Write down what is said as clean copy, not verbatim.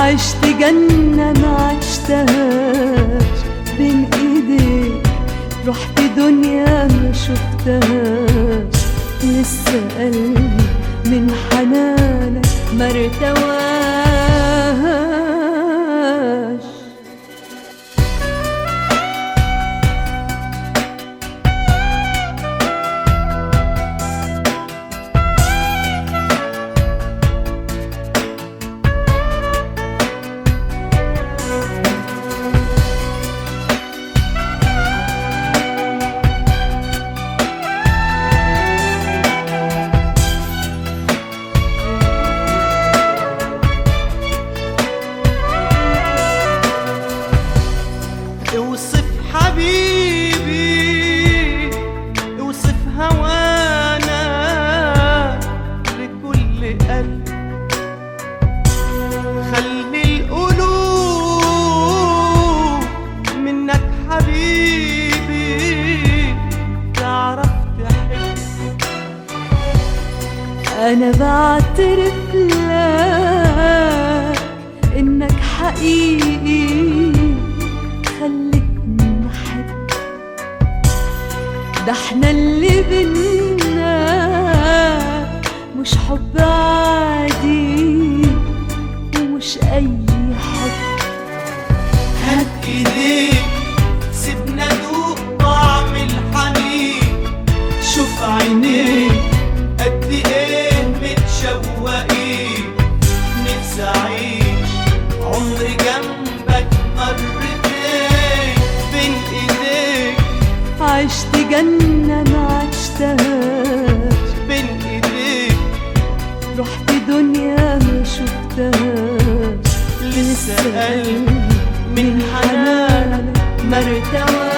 عشت جنة ما عشتهاش بين ايديك، رحت دنيا ما شفتهاش، لسه قلبي من حنانك ما ارتواش. اوصف حبيبي، اوصف هوانا لكل قلب، خلي القلوب منك حبيبي تعرف تحب. أنا بعترف لك إنك حقيقي، خلتني أحب. ده احنا اللي بينا مش حب عادي ومش أي حب. هات ايديك سيبنا ندوق طعم الحنين، شوف عينيك قد ايه متشوقين، نفسي اعيش عمري جنبك مرتين. بين ايديك عشت جنة ما عشتهاش، بين ايديك رحت دنيا ما شفتهاش، لسه قلبي من حنانك ما ارتواش.